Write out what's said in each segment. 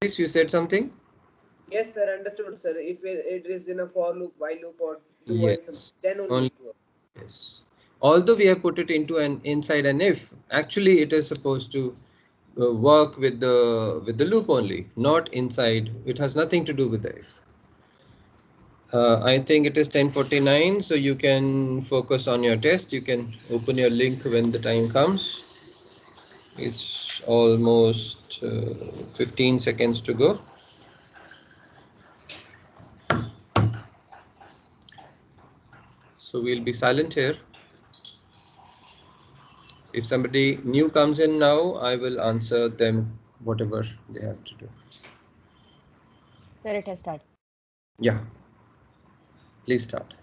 you said something? Yes, sir. Understood, sir. If it is in a for loop, while loop, or do while some, Yes. then only Only it works. yes. Although we have put it into an inside an if, actually it is supposed to work with the loop only, not inside. It has nothing to do with the if. I think it is 10:49, so you can focus on your test. You can open your link when the time comes. It's almost 15 seconds to go. So we'll be silent here. If somebody new comes in now, I will answer them whatever they have to do. Sir, it has started. Yeah, please start.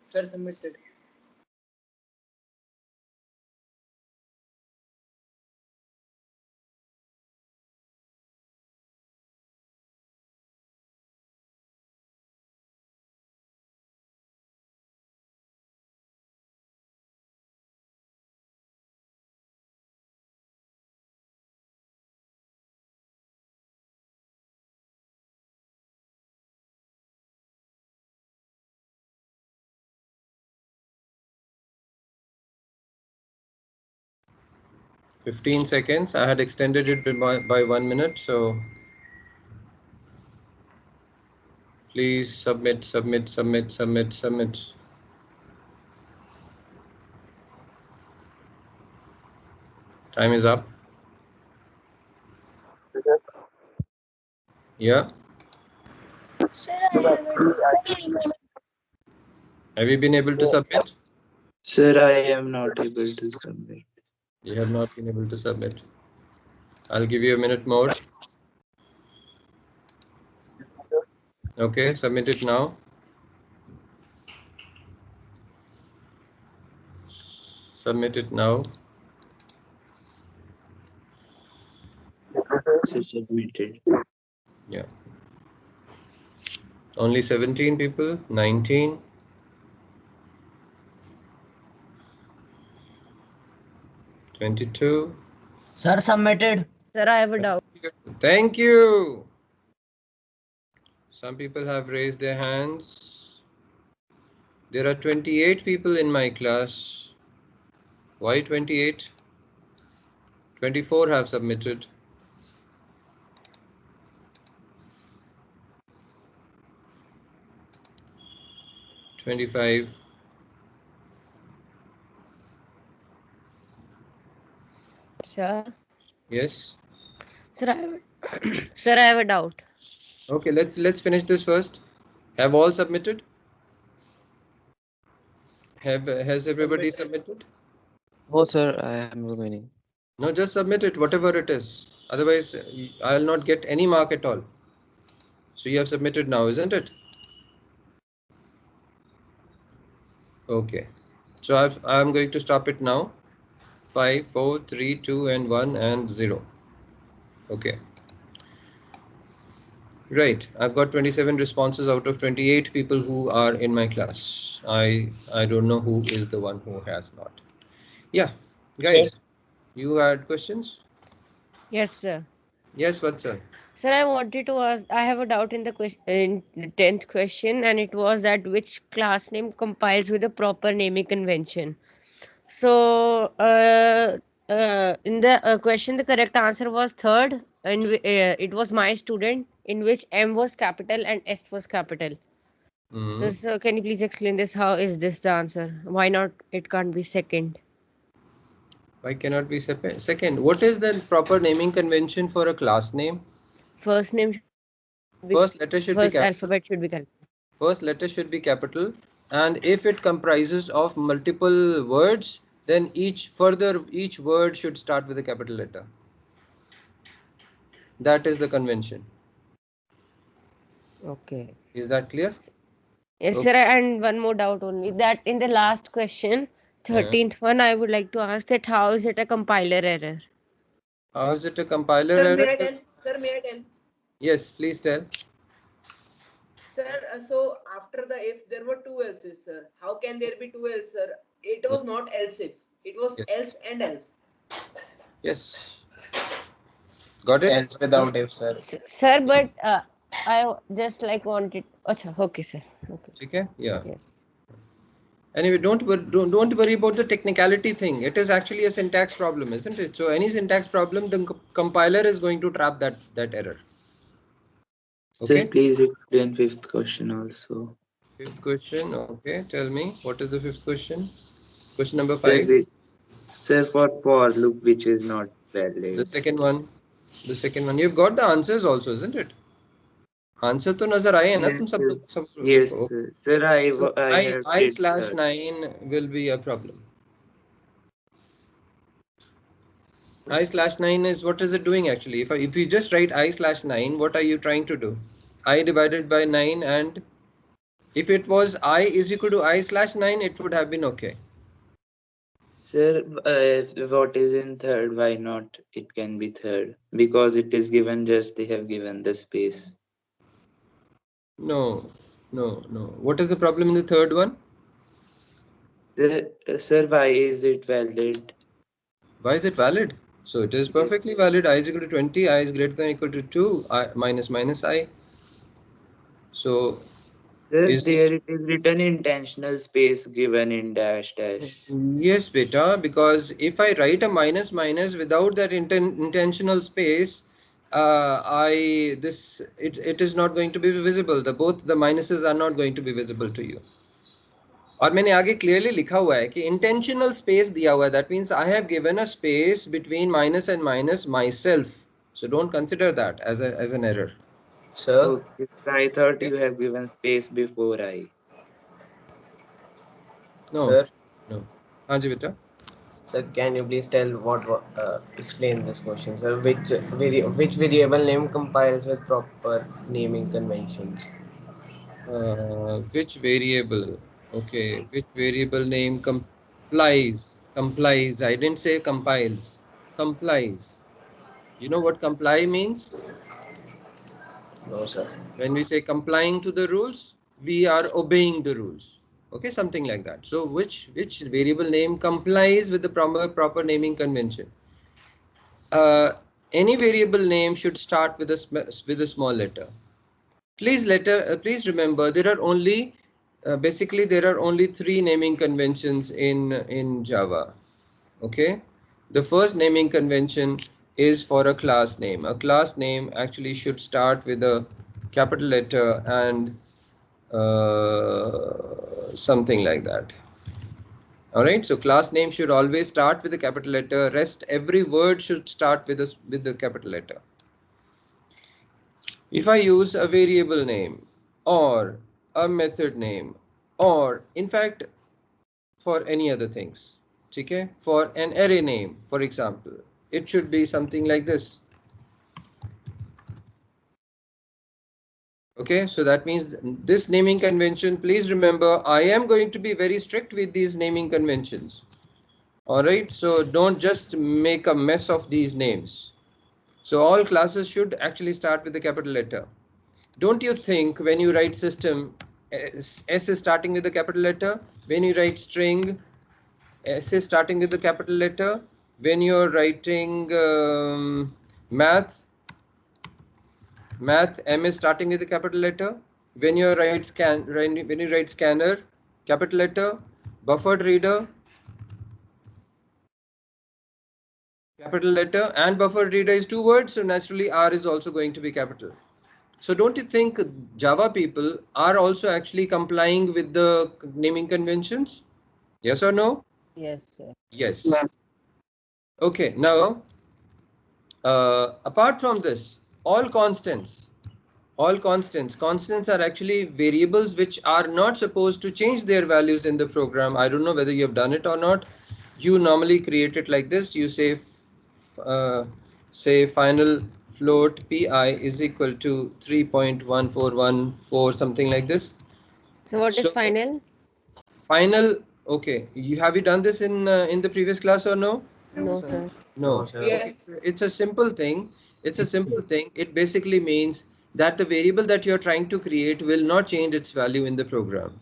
Sir, submitted. Fifteen seconds. I had extended it by 1 minute, so please submit, submit, submit, submit, submit. Time is up. Yeah. Sir, I haven't. Have you been able to submit? Sir, I am not able to submit. You have not been able to submit. I'll give you a minute more. Okay, submit it now. Submit it now. So submitted. Yeah. Only 17 people, 19. 22. Sir, submitted. Sir, I have a doubt. Thank you. Some people have raised their hands. There are 28 people in my class. Why 28? 24 have submitted. 25. Sir. Yes. Sir, I have Sir, I have a doubt. Okay, let's finish this first. Have all submitted? Has everybody submitted? Oh, sir, I am remaining. No, just submit it, whatever it is. Otherwise, I'll not get any mark at all. So you have submitted now, isn't it? Okay. So I'm going to stop it now. 5, 4, 3, 2, and 1, and 0. Okay. Right. I've got 27 responses out of 28 people who are in my class. I don't know who is the one who has not. Yeah, guys, you had questions? Yes, sir. Yes, Vatsal. Sir, I wanted to ask. I have a doubt in the question, in the 10th question, and it was that which class name compiles with a proper naming convention. So, in the question, the correct answer was third, and it was my student, in which M was capital and S was capital. Hmm. So, can you please explain this? How is this the answer? Why not? It can't be second. Why cannot be second? What is the proper naming convention for a class name? First name should be First letter should be first capital. alphabet should be correct. First letter should be capital, and if it comprises of multiple words, then each word should start with a capital letter. That is the convention. Okay. Is that clear? Yes, Okay. sir. And one more doubt only that in the last question, 13th one, I would like to ask that how is it a compiler error? How is it a compiler Sir, error? may I tell? Sir, may I tell? Yes, please tell. Sir, so after the if there were two else's, sir, how can there be two else, sir? It was not else if. It was Yes. else and else. Yes. Got it? Else without if, sir. Sir, but I just like wanted. Acha, okay, sir. Okay. Okay. Yeah. Yes. Anyway, don't worry about the technicality thing. It is actually a syntax problem, isn't it? So any syntax problem, the compiler is going to trap that error. Sir, Okay. please explain fifth question also. Fifth question. Okay. Tell me, what is the fifth question? Question number Sir, 5. sir, for loop which is not The valid. second one. The second one. You've got the answers also, isn't it? Answer तो नजर आए हैं ना Yes, तुम सब sir. लोग सब Yes, को? sir. Sir, So I have I did slash that. 9 will be a problem. I slash 9 is, what is it doing actually? If you just write I slash 9, what are you trying to do? I divided by 9 and If it was I is equal to I/9, it would have been okay. Sir, what is in third? Why not? It can be third because it is given just they have given the space. No, no. What is the problem in the third one? Sir, why is it valid? Why is it valid? So it is Yes. perfectly valid. I is equal to 20, I is greater than or equal to 2, I minus I. So Sir, is it? there it is written intentional space given in dash dash. Yes, beta, because if I write a minus minus without that intentional space, it is not going to be visible. Both the minuses are not going to be visible to you. और मैंने आगे clearly लिखा हुआ है कि intentional space दिया हुआ है. That means I have given a space between minus and minus myself. So don't consider that as an error. Sir, Okay, I thought Okay? you have given space before I. No, sir, no. हाँ जी बेटा. sir, can you please tell explain this question, sir? Which variable name compiles with proper naming conventions? Which variable? Okay, which variable name complies? I didn't say compiles. Complies. You know what comply means? No, sir. When we say complying to the rules, we are obeying the rules. Okay, something like that. So which variable name complies with the proper naming convention? Uh, any variable name should start with a small letter. Please remember there are only basically there are only three naming conventions in Java. Okay, the first naming convention is for a class name. A class name actually should start with a capital letter and something like that. All right, so class name should always start with a capital letter. Rest every word should start with the capital letter. If I use a variable name or a method name or in fact for any other things, okay, for an array name, for example, it should be something like this. Okay, so that means this naming convention, please remember, I am going to be very strict with these naming conventions. All right, so don't just make a mess of these names. So all classes should actually start with the capital letter. Don't you think when you write system, S is starting with the capital letter? When you write string, S is starting with the capital letter? When you're writing math, M is starting with the capital letter? When you write scanner, capital letter? Buffered reader, capital letter, and buffered reader is two words, so naturally R is also going to be capital. So don't you think Java people are also actually complying with the naming conventions? Yes or no? Yes, sir. Yes. Okay, now apart from this, constants are actually variables which are not supposed to change their values in the program. I don't know whether you have done it or not. You normally create it like this. You say final float pi is equal to 3.1414, something like this. So what is So final? final, okay, you done this in the previous class or no? No, sir. No, No. sir. Okay. Yes. It's a simple thing. It's a simple thing. It basically means that the variable that you're trying to create will not change its value in the program.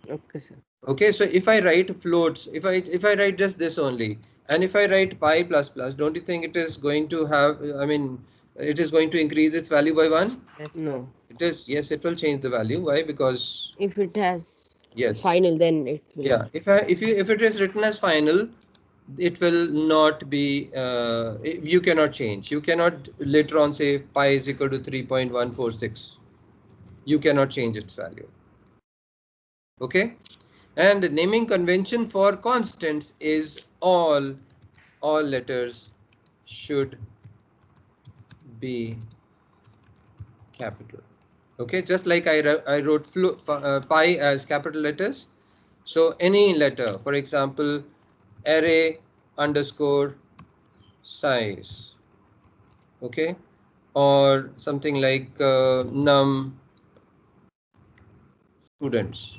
Okay, sir. Okay, so if I write floats, if I write just this only, and if I write pi plus plus, don't you think it is going to have, I mean, it is going to increase its value by 1? Yes, sir. No. It is, yes, it will change the value. Why? Because If it has yes. final, then it will. Yeah, if it is written as final, it will not be you cannot change. You cannot later on say pi is equal to 3.146. You cannot change its value. Okay, and the naming convention for constants is all letters should be capital. Okay, just like I wrote pi as capital letters. So any letter, for example, array underscore size, okay, or something like num students,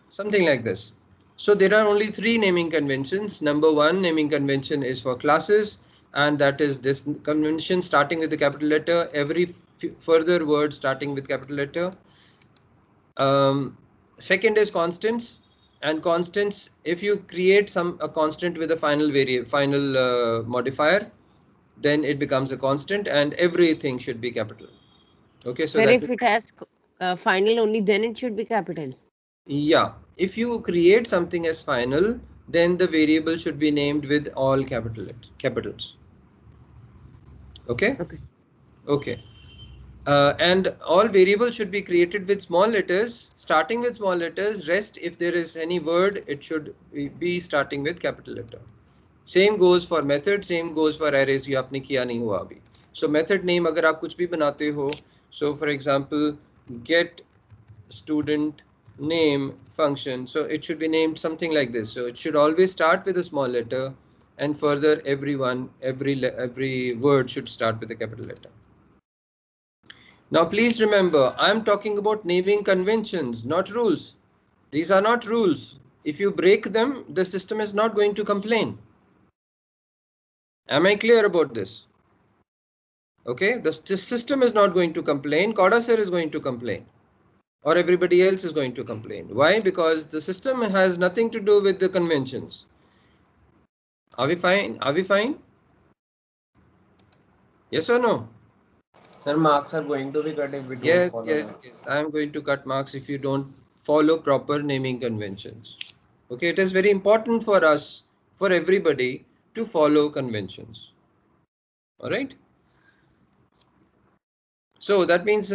something like this. So there are only three naming conventions. Number one naming convention is for classes, and that is this convention starting with the capital letter, every further word starting with capital letter. Second is constants, and constants, if you create a constant with a final modifier, then it becomes a constant, and everything should be capital. Okay, so Sir, that if it has final only, then it should be capital. yeah, if you create something as final, then the variable should be named with all capitals. Okay. Okay. Okay. And all variables should be created with small letters, starting with small letters. Rest, if there is any word, it should be starting with capital letter. Same goes for method, same goes for arrays. ये आपने किया नहीं हुआ अभी. So method name अगर आप कुछ भी बनाते हो, so for example, get student name function. So it should be named something like this. So it should always start with a small letter, and further every word should start with a capital letter. Now please remember, I am talking about naming conventions, not rules. These are not rules. If you break them, the system is not going to complain. Am I clear about this? Okay, the system is not going to complain. Coda sir is going to complain, or everybody else is going to complain. Why? Because the system has nothing to do with the conventions. Are we fine? Are we fine? Yes or no? Sir, marks are going to be cut if we don't Yes, follow yes, them. yes. I am going to cut marks if you don't follow proper naming conventions. Okay, it is very important for us, for everybody, to follow conventions. All right. So that means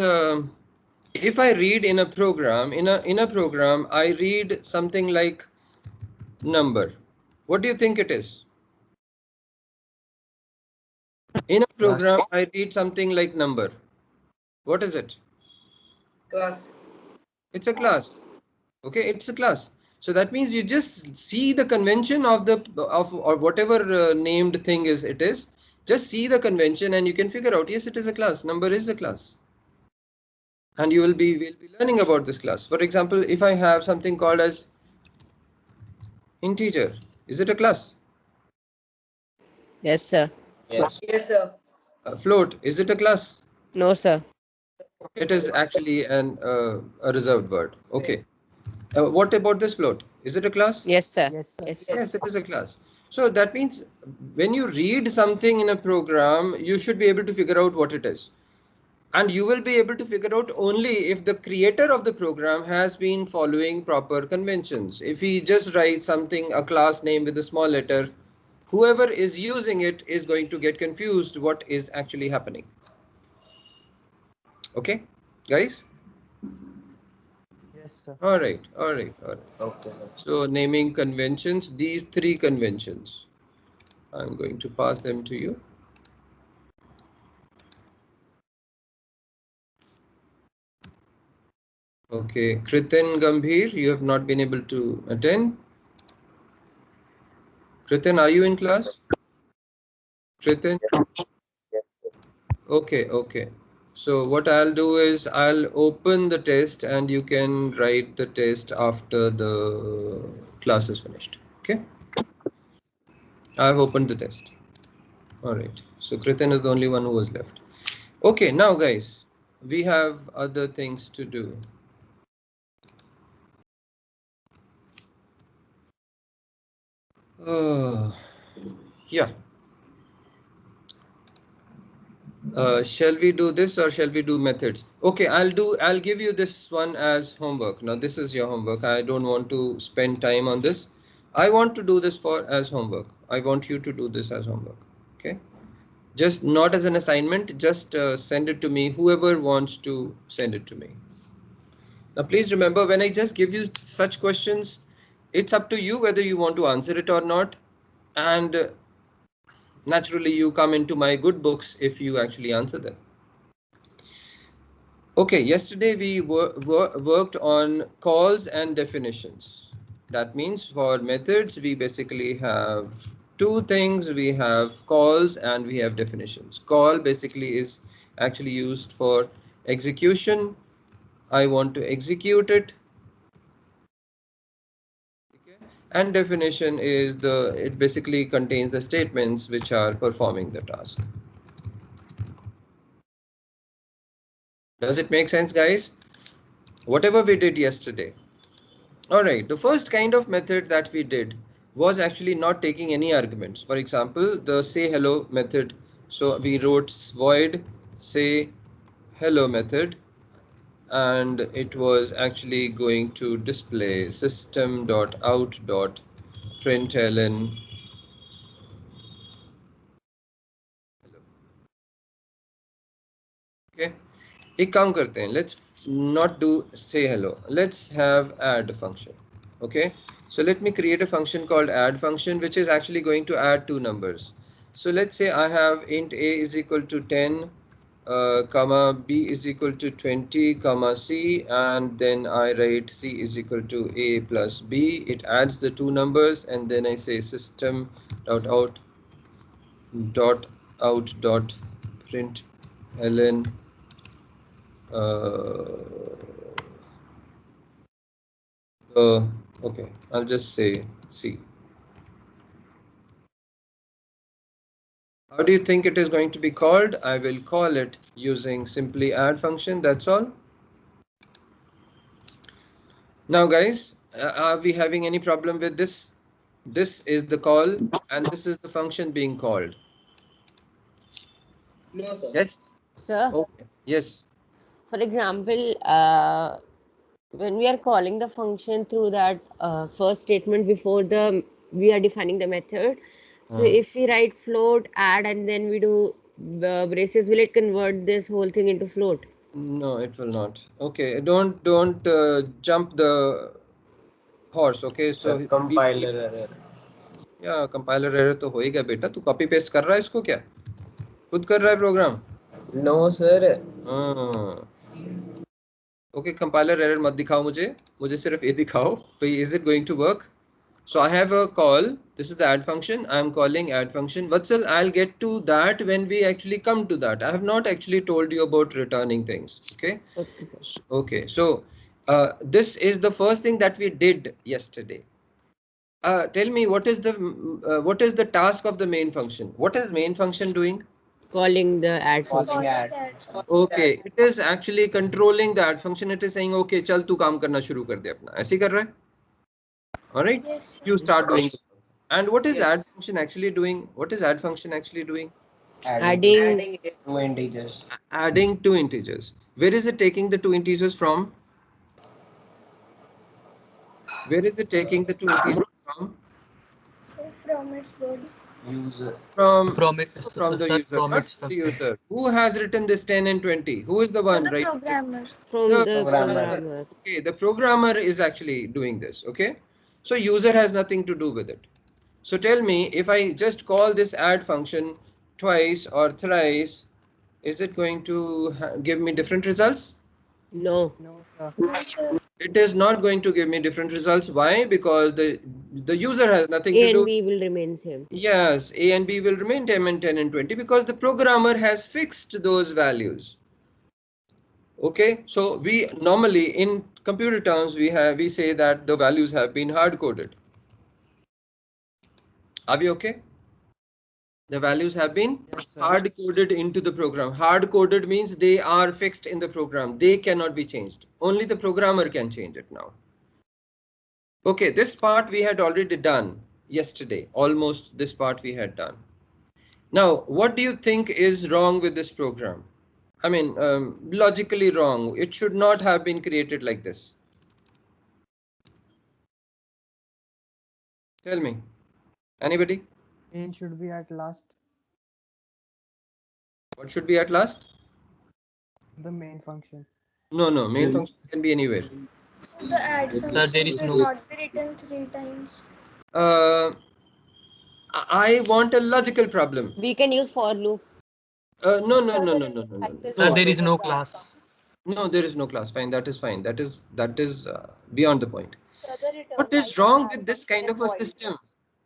if I read in a program, in a program, I read something like number. What do you think it is? In a Class. program, I read something like number. What is it? Class. It's a class. Okay, it's a class. So that means you just see the convention of or whatever named thing it is. Just see the convention and you can figure out, yes, it is a class. Number is a class. And we'll be learning about this class. For example, if I have something called as integer, is it a class? Yes, sir. Yes. Yes, sir. Float, is it a class? No, sir. It is actually a reserved word. Okay. What about this float? Is it a class? Yes, sir. Yes, sir. Yes, sir. Yes, it is a class. So that means when you read something in a program, you should be able to figure out what it is. And you will be able to figure out only if the creator of the program has been following proper conventions. If he just writes something, a class name with a small letter, whoever is using it is going to get confused what is actually happening. Okay, guys? Yes, sir. All right, all right, all right. Okay, sir. So naming conventions, these three conventions, I'm going to pass them to you. Okay, Kritin Gambhir, you have not been able to attend. Kritin, are you in class? Kritin? Okay, okay. So what I'll do is I'll open the test and you can write the test after the class is finished. Okay. I've opened the test. All right. So Kritin is the only one who was left. Okay, now guys, we have other things to do. Yeah. Shall we do this or shall we do methods? Okay, I'll give you this one as homework. Now this is your homework. I don't want to spend time on this. I want to do this as homework. I want you to do this as homework. Okay. Just not as an assignment, just send it to me, whoever wants to send it to me. Now please remember, when I just give you such questions, it's up to you whether you want to answer it or not. And naturally you come into my good books if you actually answer them. Okay, yesterday we worked on calls and definitions. That means for methods, we basically have two things. We have calls and we have definitions. Call basically is actually used for execution, I want to execute it. Okay. And definition is it basically contains the statements which are performing the task. Does it make sense, guys? Whatever we did yesterday. All right, the first kind of method that we did was actually not taking any arguments. For example, the say hello method. So we wrote void say hello method, and it was actually going to display system.out.println. Okay, एक काम करते हैं, let's not do say hello, let's have add function. Okay, so let me create a function called add function, which is actually going to add two numbers. So let's say I have int a is equal to 10 comma b is equal to 20 comma c, and then I write c is equal to a plus b. It adds the two numbers, and then I say system dot out dot print ln okay, I'll just say C. How do you think it is going to be called? I will call it using simply add function, that's all. Now guys, are we having any problem with this? This is the call and this is the function being called. No, sir. Yes? Sir, Okay. Yes. for example, when we are calling the function through that first statement before we are defining the method. So if we write float add and then we do braces, will it convert this whole thing into float? No, it will not. Okay, don't jump the horse. Okay, so compiler error. या compiler error तो होएगा बेटा, तू copy paste कर रहा है इसको क्या, खुद कर रहा है program? No sir. Okay, compiler error मत दिखाओ मुझे सिर्फ ये दिखाओ भाई, is it going to work? So I have a call, this is the add function, I am calling add function. Vatsal, I'll get to that when we actually come to that. I have not actually told you about returning things. Okay. Okay, sir. Okay, so this is the first thing that we did yesterday. Tell me, what is the task of the main function? What is main function doing? Calling the add function. Calling add. Okay, it is actually controlling the add function. It is saying, okay, चल तू काम करना शुरू कर दे अपना, ऐसे ही कर रहा है. All right, you start doing. And what is add Yes. function actually doing? What is add function actually doing? Adding Adding a two integers. Adding two integers. Where is it taking the two integers from? Where is it taking the two integers from? From its body. User. From From the sir, user, from not its from the user. Who has written this 10 and 20? Who is the one, The right? programmer. from The the programmer. programmer. Okay, the programmer is actually doing this. Okay, so user has nothing to do with it. So tell me, if I just call this add function twice or thrice, is it going to give me different results? No. No, sir. No, sir. It is not going to give me different results. Why? Because the user has nothing A to and do. B will remain same. Yes, A and B will remain 10 and 10 and 20 because the programmer has fixed those values. Okay, so we normally in computer terms we say that the values have been hard coded. Are we okay? The values have been hard coded into the program. Hard coded means they are fixed in the program. They cannot be changed. Only the programmer can change it now. Okay, this part we had already done yesterday. Almost this part we had done. Now, what do you think is wrong with this program? I mean, logically wrong. It should not have been created like this. Tell me. Anybody? N should be at last. What should be at last? The main function. No, main function can be anywhere. So the add Sir, function there is should no. not be written 3 times. I want a logical problem. We can use for loop. No. Sir, there is no class. No, there is no class. Fine, that is fine. That is beyond the point. What is wrong with this kind of a system?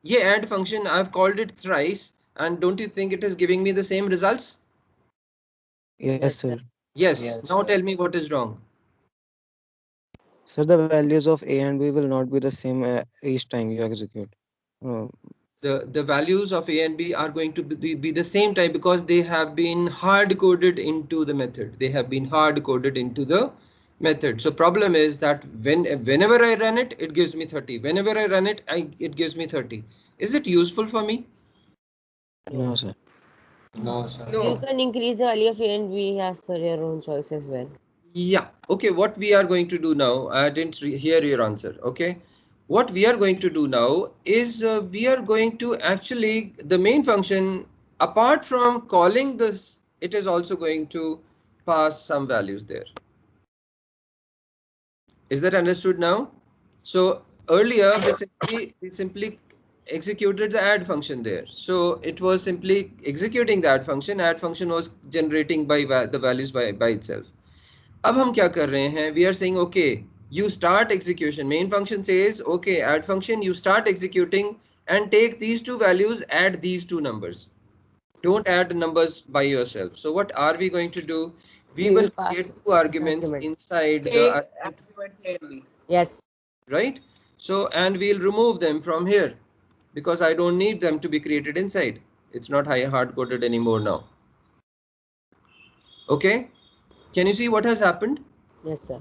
Yeah, add function, I've called it thrice, and don't you think it is giving me the same results? Yes, sir. Yes. Now tell me what is wrong. So the values of A and B will not be the same each time you execute. No. The values of A and B are going to be the same type because they have been hard coded into the method. They have been hard coded into the method. So problem is that whenever I run it, it gives me 30. Whenever I run it, it gives me 30. Is it useful for me? No, sir. No, sir. You No. can increase the value of A and B as per your own choice as well. Yeah. Okay. What we are going to do now, I didn't hear your answer. Okay. What we are going to do now is we are going to actually, the main function, apart from calling this, it is also going to pass some values there. Is that understood now? So earlier we simply executed the add function there. So it was simply executing the add function. Add function was generating by the values by itself. अब हम क्या कर रहे हैं? We are saying okay, you start execution. Main function says okay, add function, you start executing and take these two values, add these two numbers. Don't add numbers by yourself. So what are we going to do? We We will will pass create two arguments argument. inside the Take argument, arguments A and B. Yes. right? So and we'll remove them from here because I don't need them to be created inside. It's not hard coded anymore now. Okay? Can you see what has happened? Yes, sir.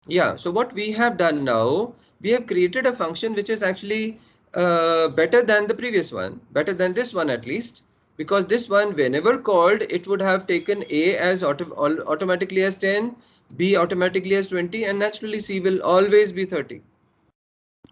Yeah, so what we have done now, we have created a function which is actually better than the previous one, better than this one at least, because this one, whenever called, it would have taken A as automatically as 10, B automatically as 20, and naturally C will always be 30.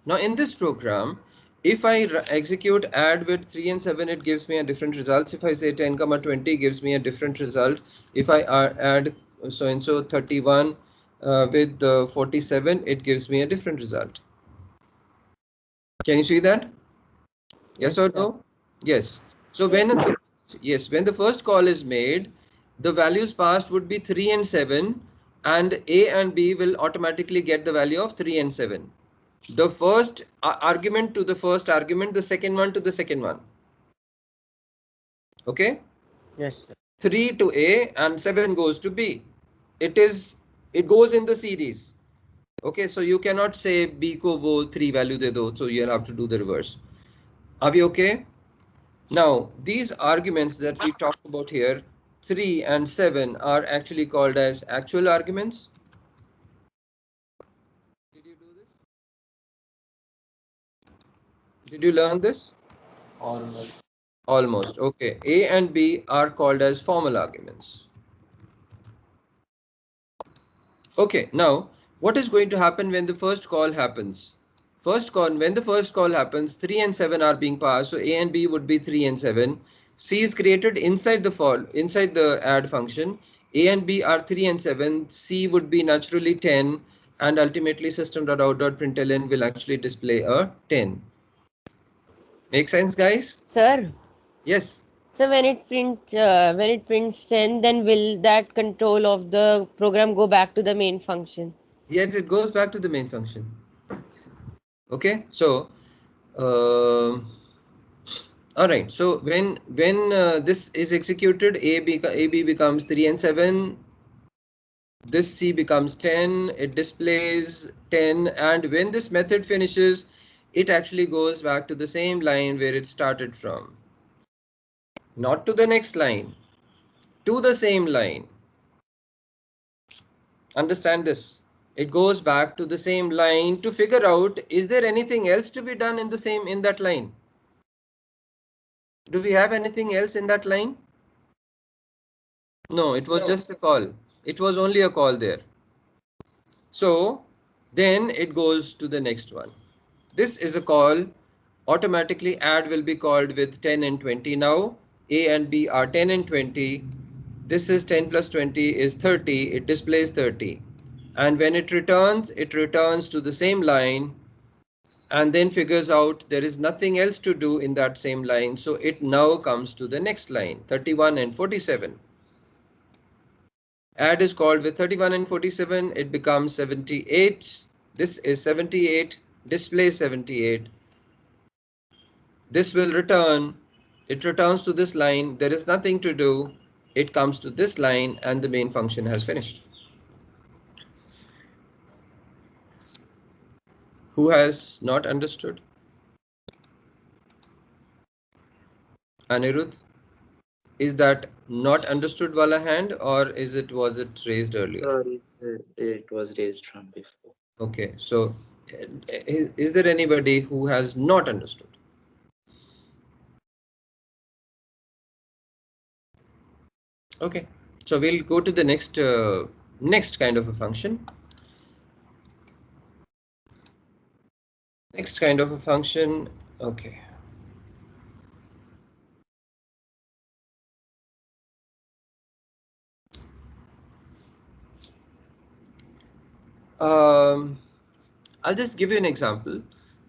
Now in this program, if I execute add with 3 and 7, it gives me a different result. If I say 10, 20, it gives me a different result. If I add so and so 31 with 47, it gives me a different result. Can you see that? Yes or no? Yes. So when when the first call is made, the values passed would be 3 and 7, and A and B will automatically get the value of 3 and 7. The first argument to the first argument, the second one to the second one. Okay? Yes, sir. 3 to A and 7 goes to B. It goes in the series. Okay, so you cannot say B ko wo 3 value de do, so you'll have to do the reverse. Are we okay? Now, these arguments that we talked about here, 3 and 7, are actually called as actual arguments. Did you do this? Did you learn this? Almost. Almost. Okay. A and B are called as formal arguments. Okay. Now, what is going to happen when the first call happens? When the first call happens, 3 and 7 are being passed. So A and B would be 3 and 7. C is created inside the add function. A and B are 3 and 7. C would be naturally 10. And ultimately system.out.println will actually display a 10. Make sense, guys? Sir. Yes. So when it prints 10, then will that control of the program go back to the main function? Yes, it goes back to the main function. Okay, so all right. So when this is executed, AB becomes 3 and 7. This C becomes 10. It displays 10, and when this method finishes, it actually goes back to the same line where it started from. Not to the next line, to the same line. Understand this. It goes back to the same line to figure out, is there anything else to be done in that line? Do we have anything else in that line? No, it was just a call. It was only a call there. So then it goes to the next one. This is a call. Automatically add will be called with 10 and 20 now. A and B are 10 and 20. This is 10 plus 20 is 30. It displays 30. And when it returns to the same line and then figures out there is nothing else to do in that same line. So it now comes to the next line, 31 and 47. Add is called with 31 and 47. It becomes 78. This is 78. Display 78. This will return. It returns to this line. There is nothing to do. It comes to this line and the main function has finished. Who has not understood? Anirudh, is that not understood wala hand, or was it raised earlier? Sorry, sir, it was raised from before. Okay, so is there anybody who has not understood? Okay, so we'll go to the next kind of a function. Next kind of a function. Okay. I'll just give you an example.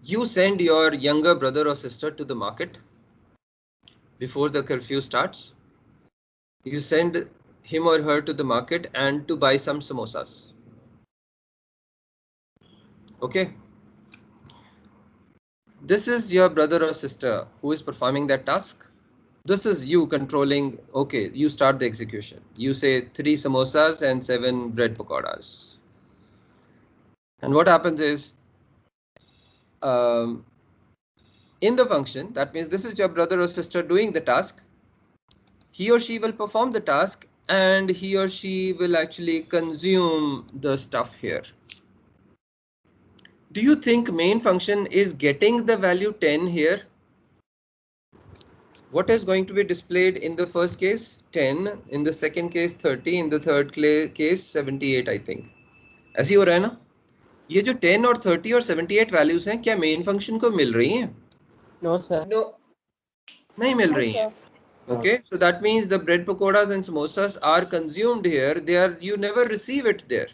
You send your younger brother or sister to the market before the curfew starts. You send him or her to the market and to buy some samosas. Okay. This is your brother or sister who is performing that task. This is you controlling. Okay, you start the execution. You say 3 samosas and 7 bread pakoras. And what happens is, in the function, that means this is your brother or sister doing the task. He or she will perform the task and he or she will actually consume the stuff here. Do you think main function is getting the value 10 here? What is going to be displayed in the first case? 10. In the second case 30. In the third case 78 I think. ऐसे ही हो रहा है ना? ये जो 10 और 30 और 78 values हैं क्या मेन फंक्शन को मिल रही हैं? No, sir. No. नहीं मिल रही हैं. Okay, so that means the bread pakoras and samosas are consumed here. You never receive it there.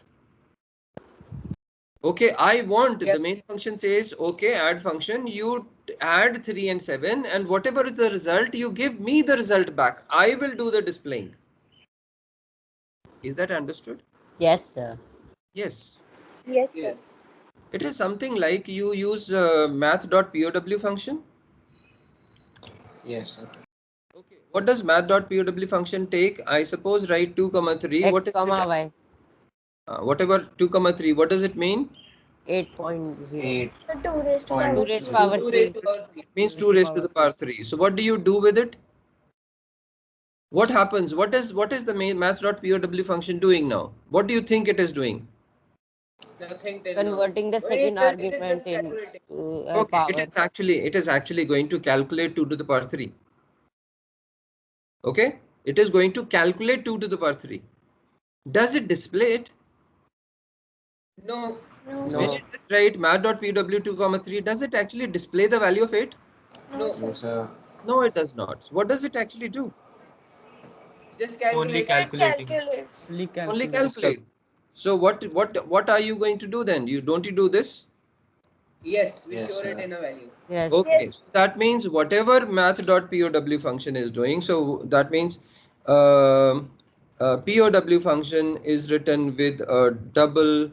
Okay, I want the main function says, okay, add function, you add 3 and 7 and whatever is the result, you give me the result back. I will do the displaying. Is that understood? Yes, sir. Yes. Yes, sir. Yes. It is something like you use math.pow function. Yes, sir. Okay, what does math.pow function take? I suppose write 2, 3. X, What is comma, it? Y. Whatever 2, 3. What does it mean? 8.0. 8. So 2 raised to Point power 2 raised to 3. power 2 3. raised to power 3. It means 2 raised to the power 3. So what do you do with it? What happens? What is the main maths.pow function doing now? What do you think it is doing? Nothing till Converting now. the second It is argument just calculating. into Okay, power. it is actually going to calculate 2 to the power 3. Okay, it is going to calculate 2 to the power 3. Does it display it? No. No, No. When sir. it is right math.pow 2, 3, does it actually display the value of 8? No. No, sir. No, it does not. So what does it actually do? Just Only calculate. calculating. Calculates. Only calculate. So what are you going to do then? Don't you do this? Yes, we Yes, store it sir. in a value. Yes. Okay, Yes. so that means whatever math.pow function is doing, so that means POW function is written with a double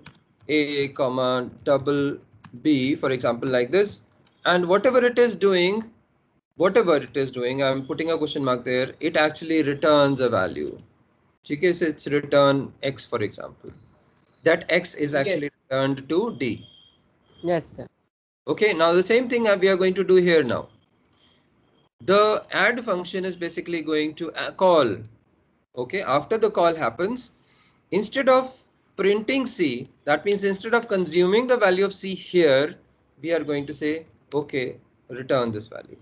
A comma double B, for example, like this, and whatever it is doing, I'm putting a question mark there, it actually returns a value. Okay, so it's return X, for example. That X is actually returned to D. Yes, sir. Okay, now the same thing we are going to do here now. The add function is basically going to call. Okay, after the call happens, instead of printing C, that means instead of consuming the value of C here, we are going to say, okay, return this value.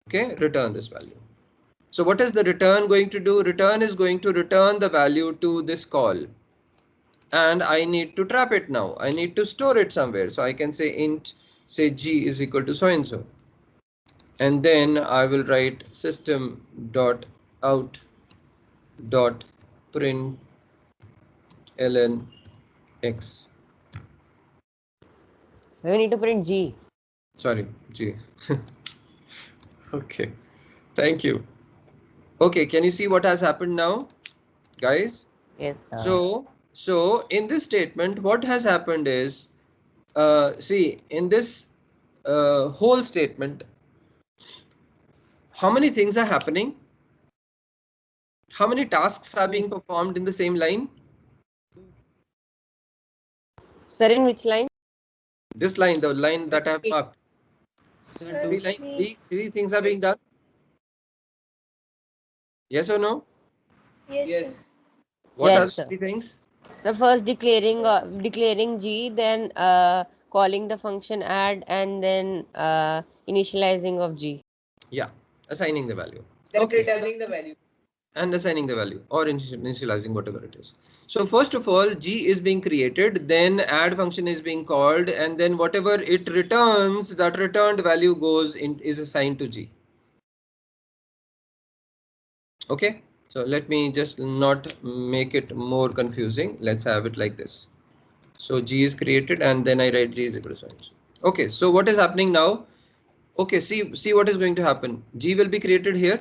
Okay, return this value. So what is the return going to do? Return is going to return the value to this call. And I need to trap it now. I need to store it somewhere. So I can say int, say G is equal to so and so. And then I will write system dot out dot println x. So we need to print G. Sorry, G. Okay, thank you. Okay, can you see what has happened now, guys? Yes, sir. So in this statement, what has happened is, see, in this whole statement, how many things are happening? How many tasks are being performed in the same line? Sir, in which line? This line, the line that I have marked. Sir, Three lines, three. three things are being done. Yes or no? Yes, sir. Yes. What are Yes, the sir. three things? So first declaring G, then calling the function add, and then initializing of G. Yeah, assigning the value. Then Okay. returning the value. And assigning the value or initializing whatever it is. So first of all, G is being created, then add function is being called, and then whatever it returns, that returned value goes in, is assigned to G. Okay, so let me just not make it more confusing. Let's have it like this. So G is created and then I write G is equal to so. Okay, so what is happening now? Okay, see what is going to happen. G will be created here.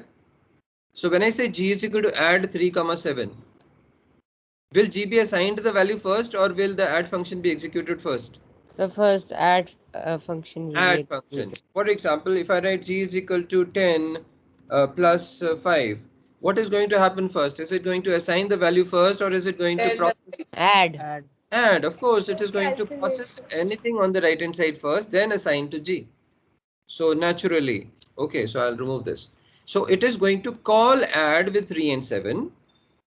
So when I say G is equal to add 3 comma 7, will G be assigned the value first or will the add function be executed first? So first add function will be Add function. executed. For example, if I write G is equal to 10 plus 5, what is going to happen first? Is it going to assign the value first or is it going to Then the process? Add. Add. Add, of course, it So is going to calculate process first. anything on the right hand side first, then assign to G. So naturally, okay, so I'll remove this. So it is going to call add with 3 and 7.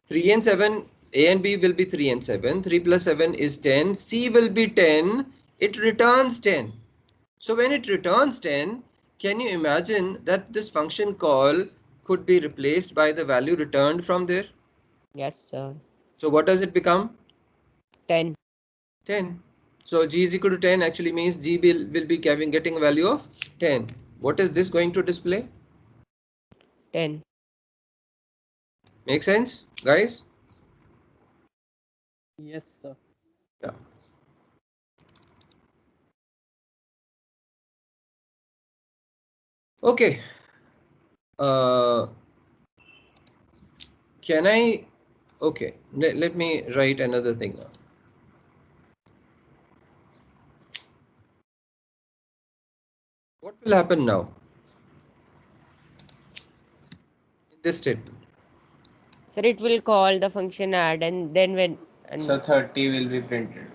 3 and 7, A and B will be 3 and 7. 3 plus 7 is 10. C will be 10. It returns 10. So when it returns 10, can you imagine that this function call could be replaced by the value returned from there? Yes, sir. So what does it become? 10. 10. So G is equal to 10 actually means G will be getting a value of 10. What is this going to display? 10. Make sense, guys? Yes, sir. Yeah. Okay. Uh, can I? Okay. Let me write another thing now. What will happen now in this statement? Sir, it will call the function add, and then when So 30 will be printed.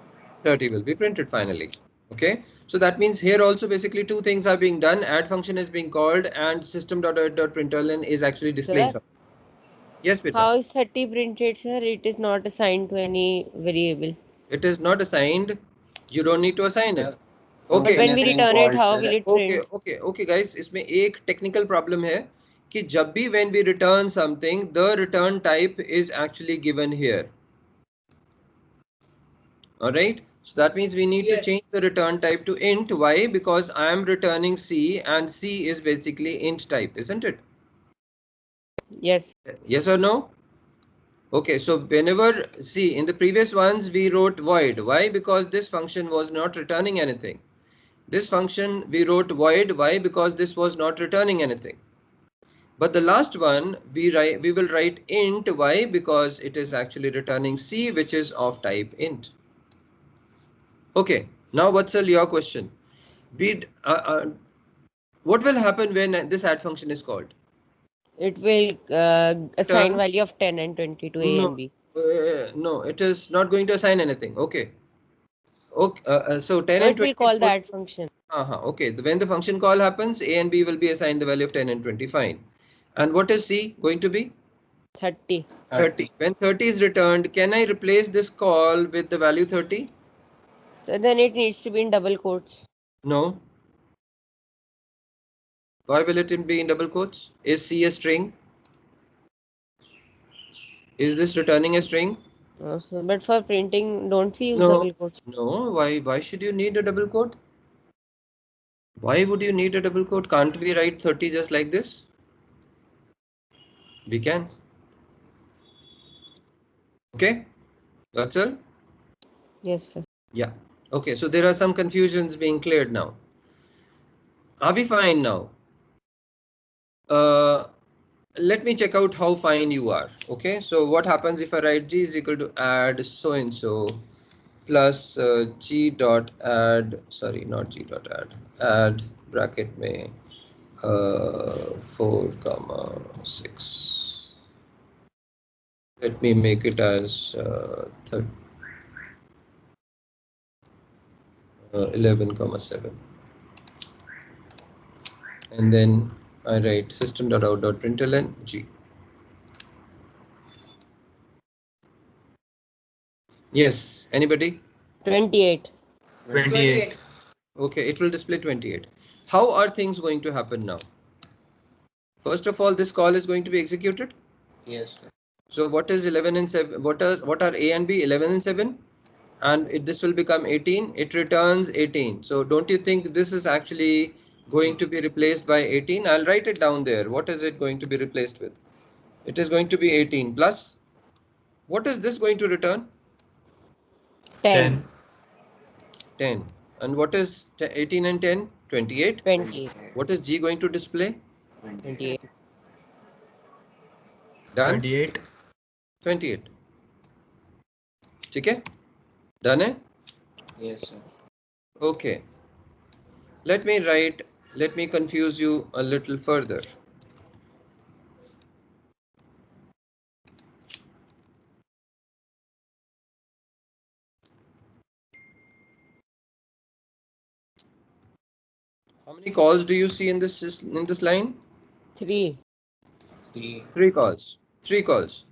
30 will be printed finally. Okay. So that means here also basically two things are being done. Add function is being called and system.out.println is actually displaying sir, something. Yes, beta. how is 30 printed, sir? It is not assigned to any variable. It is not assigned. You don't need to assign it. But Okay. when Function we is being return it, called, how will sir. it Okay, print? okay, okay, guys. इसमें एक technical problem है कि जब भी when we return something, the return type is actually given here. All right. So that means we need to yes. change the return type to int. Why? Because I am returning C and C is basically int type, isn't it? Yes. Yes or no? Okay, so whenever, see, in the previous ones we wrote void. Why? Because this function was not returning anything. This function we wrote void. Why? Because this was not returning anything. But the last one we will write int. Why? Because it is actually returning C, which is of type int. Okay, now what's your question? We what will happen when this add function is called? It will assign Return value of 10 and 20 to A no, and B. no, it is not going to assign anything. Okay, okay. So 10 So and it will 20 call goes that function. okay. When the function call happens, A and B will be assigned the value of 10 and 20. Fine. And what is C going to be? 30. 30. When 30 is returned, can I replace this call with the value 30? So then it needs to be in double quotes. No. Why will it be in double quotes? Is C a string? Is this returning a string? So, but for printing, don't we use No. double quotes? No. Why should you need a double quote? Why would you need a double quote? Can't we write 30 just like this? We can. Okay. That's all. Yes, sir. Yeah. Okay. So there are some confusions being cleared now. Are we fine now? Uh, let me check out how fine you are. Okay. So what happens if I write G is equal to add so and so plus G dot add, sorry, not G dot add bracket में 4 comma 6. Let me make it as 30. 11 comma 7, and then I write system.out.println G. Yes, anybody? 28. 28. Okay, it will display 28. How are things going to happen now? First of all, this call is going to be executed. Yes, sir. So what is 11 and 7? What are A and B? 11 and 7, and this will become 18. It returns 18. So don't you think this is actually going to be replaced by 18? I'll write it down there. What is it going to be replaced with? It is going to be 18 plus. What is this going to return? 10. 10. And what is 18 and 10? 28. 28. What is G going to display? 28. Done? 28. 28. ठीक है? Done है? Yes, sir. Okay. Let me confuse you a little further. How many calls do you see in this line? 3. 3. 3 calls. 3 calls.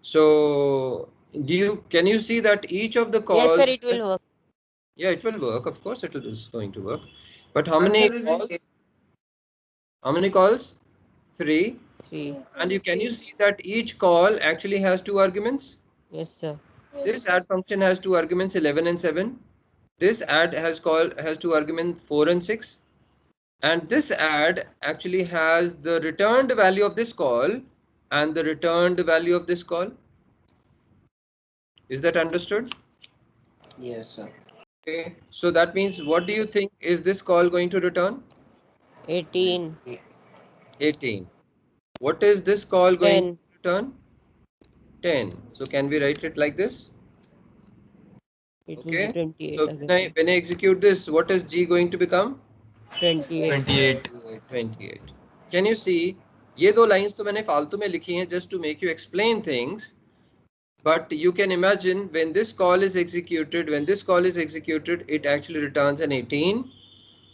So can you see that each of the Yes, sir, calls? it will work. Yeah, it will work. Of course, is going to work. But how Answer many will be calls? same. How many calls? 3. 3. And can you see that each call actually has 2 arguments? Yes, sir. This add function has 2 arguments, 11 and 7. This add has 2 arguments, 4 and 6. And this add actually has the returned value of this call and the returned value of this call. Is that understood? Yes, sir. Okay. So that means, what do you think is this call going to return? 18. 18. What is this call going 10. to return? 10. So can we write it like this? It will be Okay. 28 So again. when I execute this, what is G going to become? 28. 28. 28. Can you see? ये दो lines तो मैंने फालतू में लिखी हैं just to make you explain things. But you can imagine when this call is executed, it actually returns an 18.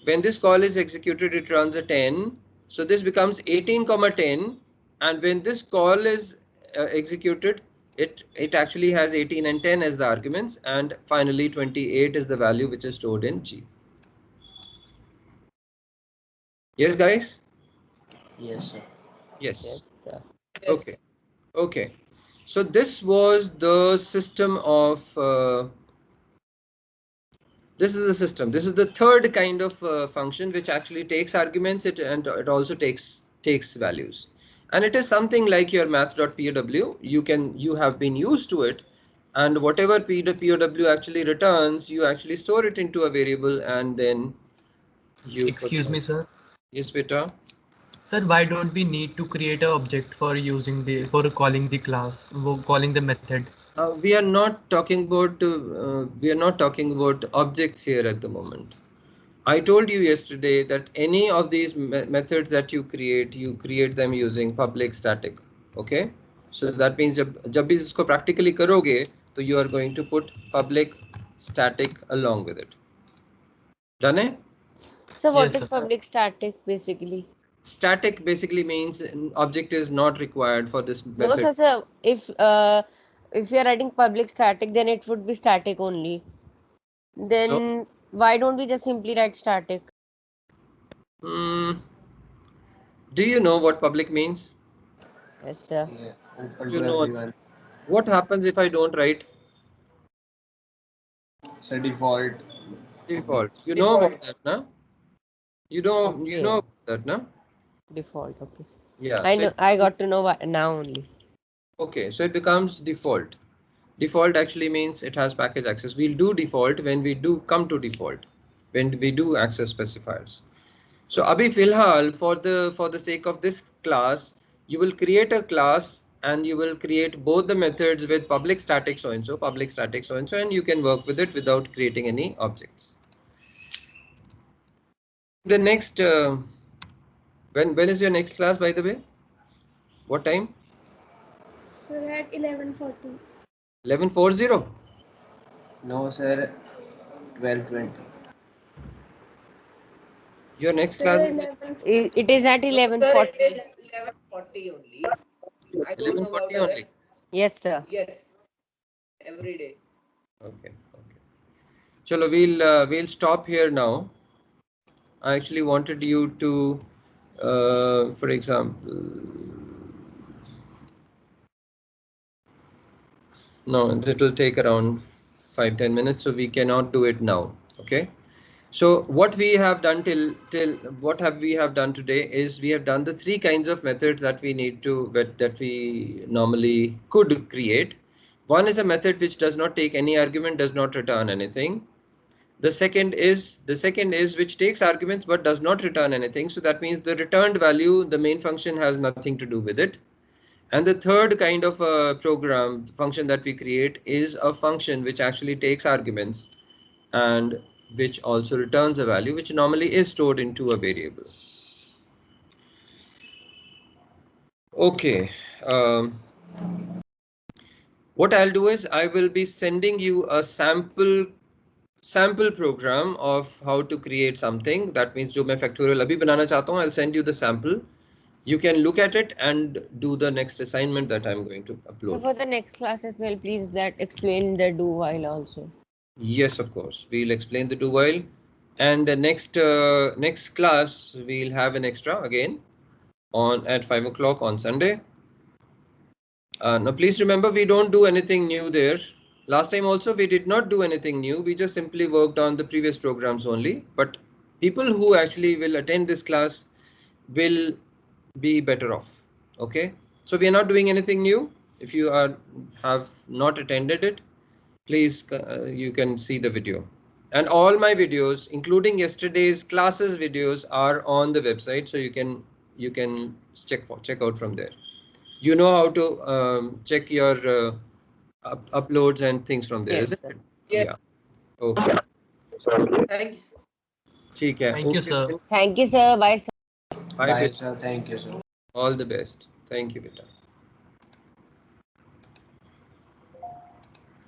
When this call is executed, it runs a 10. So this becomes 18 comma 10. And when this call is executed, it actually has 18 and 10 as the arguments. And finally 28 is the value which is stored in G. Yes, guys? Yes, sir. Yes. Yes, sir. Okay. Okay. So this was the system of this is the system. This is the third kind of function which actually takes arguments and it also takes values. And it is something like your maths.pow. You have been used to it, and whatever POW actually returns, you actually store it into a variable and then you Excuse me, sir. Yes, beta. Sir, why don't we need to create an object for calling the class, calling the method? We are not talking about objects here at the moment. I told you yesterday that any of these methods that you create them using public static. Okay, so that means जब भी इसको practically करोगे तो you are going to put public static along with it. Done it? So what Yes, is sir. public static basically? Static basically means an object is not required for this No, method. sir, sir. If you are writing public static, then it would be static only. So Then why don't we just simply write static? mm, do you know what public means? Yes, sir. Yeah. Open You to know everyone. what happens if I don't write So default. default? You know Default. about that, na? You know Okay. about that, na? Default. Okay, sir. Yeah. I So know. I got to know now only. okay, so it becomes default. Default actually means it has package access. We'll do default when we do come to default, when we do access specifiers. So abhi filhal for the sake of this class, you will create a class and you will create both the methods with public static so and so, and you can work with it without creating any objects. The next when is your next class, by the way? What time? Sir, at 11:40. 11:40. No, sir. 12:20. Your next Sir, class is 11. It is at No, sir, it 11:40. is 11:40 only. I don't know about 11:40 the only. rest. Yes, sir. Yes, every day. Okay. Okay. Chalo, we'll stop here now. I actually wanted you to, for example, no, it will take around 5-10 minutes, so we cannot do it now. Okay. So what we have done till what have we have done today is we have done the three kinds of methods that we need to that we normally could create. One is a method which does not take any argument, does not return anything. The second is which takes arguments but does not return anything. So that means the returned value, the main function has nothing to do with it. And the third kind of a program function that we create is a function which actually takes arguments and which also returns a value which normally is stored into a variable. Okay. What I'll do is I will be sending you a sample program of how to create something. That means जो मैं factorial अभी बनाना चाहता हूँ, I'll send you the sample. You can look at it and do the next assignment that I'm going to So upload. for the next class as well, please that explain the do while also. Yes, of course. We'll explain the do while. And the next class we'll have an extra again on at 5 o'clock on Sunday. Now please remember we don't do anything new there. Last time also we did not do anything new. We just simply worked on the previous programs only. But people who actually will attend this class will be better off. Okay. So we are not doing anything new. If you have not attended it, please you can see the video. And all my videos, including yesterday's classes videos, are on the website, so you can check out from there. You know how to check your uploads and things from there, Yes, isn't sir. it? Yes. Yeah. Okay. Thank you, sir. ठीक है. Thank you, Okay. sir. Thank you, sir. Bye, sir. Bye, Bye, beta. sir. Thank you, sir. All the best. Thank you, beta.